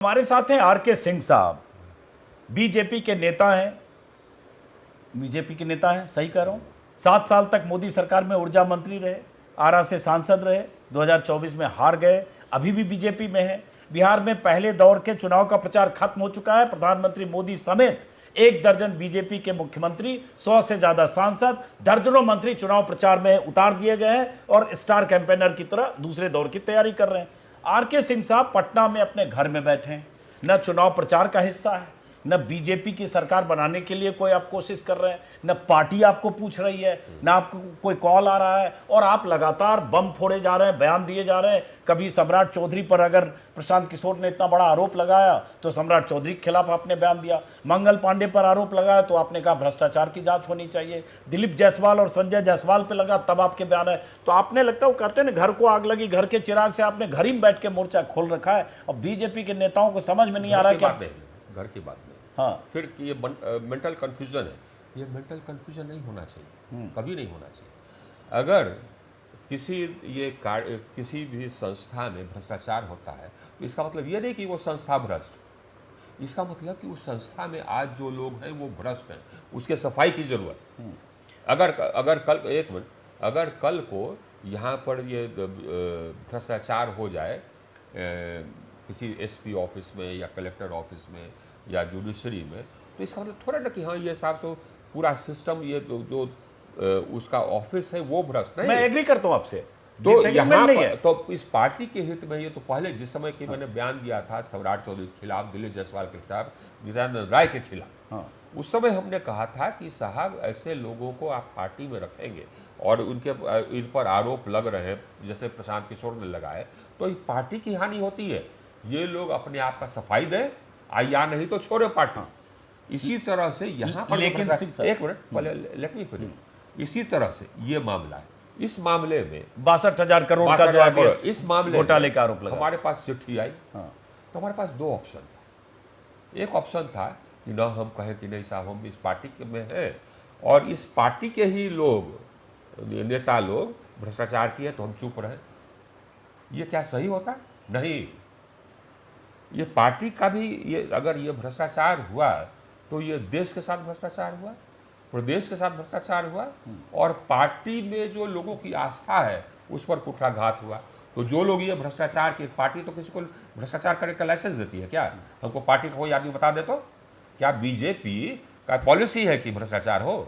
हमारे साथ हैं आर.के. सिंह साहब, बीजेपी के नेता हैं। बीजेपी के नेता हैं, सही कह रहा हूं। 7 साल तक मोदी सरकार में ऊर्जा मंत्री रहे, आरा से सांसद रहे, 2024 में हार गए, अभी भी बीजेपी में है। बिहार में पहले दौर के चुनाव का प्रचार खत्म हो चुका है। प्रधानमंत्री मोदी समेत 1 दर्जन बीजेपी के मुख्यमंत्री, 100 से ज्यादा सांसद, दर्जनों मंत्री चुनाव प्रचार में उतार दिए गए हैं और स्टार कैंपेनर की तरह दूसरे दौर की तैयारी कर रहे हैं। आर.के. सिंह साहब पटना में अपने घर में बैठे हैं, न चुनाव प्रचार का हिस्सा है, न बीजेपी की सरकार बनाने के लिए कोई आप कोशिश कर रहे हैं, न पार्टी आपको पूछ रही है, न आपको कोई कॉल आ रहा है, और आप लगातार बम फोड़े जा रहे हैं, बयान दिए जा रहे हैं। कभी सम्राट चौधरी पर अगर प्रशांत किशोर ने इतना बड़ा आरोप लगाया तो सम्राट चौधरी के खिलाफ आपने बयान दिया, मंगल पांडे पर आरोप लगाया तो आपने कहा भ्रष्टाचार की जांच होनी चाहिए, दिलीप जायसवाल और संजय जायसवाल पे लगा तब आपके बयान है। तो आपने लगता है वो कहते हैं ना, घर को आग लगी घर के चिराग से, आपने घर ही में बैठ के मोर्चा खोल रखा है और बीजेपी के नेताओं को समझ में नहीं आ रहा है कि घर की बात नहीं। हाँ, फिर ये मेंटल कंफ्यूजन है। ये मेंटल कंफ्यूजन नहीं होना चाहिए, कभी नहीं होना चाहिए। अगर किसी भी संस्था में भ्रष्टाचार होता है तो इसका मतलब ये नहीं कि वो संस्था भ्रष्ट, इसका मतलब कि उस संस्था में आज जो लोग हैं वो भ्रष्ट हैं, उसके सफाई की जरूरत। अगर कल को यहाँ पर ये भ्रष्टाचार हो जाए किसी एसपी ऑफिस में या कलेक्टर ऑफिस में या जुडिशरी में, तो इसका मतलब थोड़ा ना कि हाँ ये साहब तो पूरा सिस्टम, ये जो उसका ऑफिस है वो भ्रष्ट नहीं। मैं एग्री करता हूँ आपसे। तो यहाँ पर तो इस पार्टी के हित में ये तो पहले जिस समय कि मैंने बयान दिया था सम्राट चौधरी के खिलाफ, दिलीप जायसवाल के खिलाफ, नित्यानंद राय के खिलाफ, उस समय हमने कहा था कि साहब ऐसे लोगों को आप पार्टी में रखेंगे और इन पर आरोप लग रहे हैं जैसे प्रशांत किशोर ने लगाए, तो इस पार्टी की हानि होती है। ये लोग अपने आप का सफाई दें या नहीं तो छोड़े पार्टी। इसी तरह से यहाँ पर एक मिनट पहले लेट मी फिनिश। इसी तरह से ये मामला है, इस मामले में 62,000 करोड़ का जो है इस मामले घोटाले का आरोप लगा। हमारे पास चिट्ठी आई तो हमारे पास 2 ऑप्शन था। एक ऑप्शन था कि ना हम कहें कि नहीं साहब हम इस पार्टी में हैं और इस पार्टी के ही लोग, नेता लोग भ्रष्टाचार किए तो हम चुप रहे। ये क्या सही होता? नहीं। ये पार्टी का भी अगर ये भ्रष्टाचार हुआ तो ये देश के साथ भ्रष्टाचार हुआ, प्रदेश के साथ भ्रष्टाचार हुआ और पार्टी में जो लोगों की आस्था है उस पर कुठाराघात हुआ। तो जो लोग ये भ्रष्टाचार की, पार्टी तो किसी को भ्रष्टाचार करने का लाइसेंस देती है क्या? हमको पार्टी का कोई आदमी बता दे तो क्या बीजेपी का पॉलिसी है कि भ्रष्टाचार हो?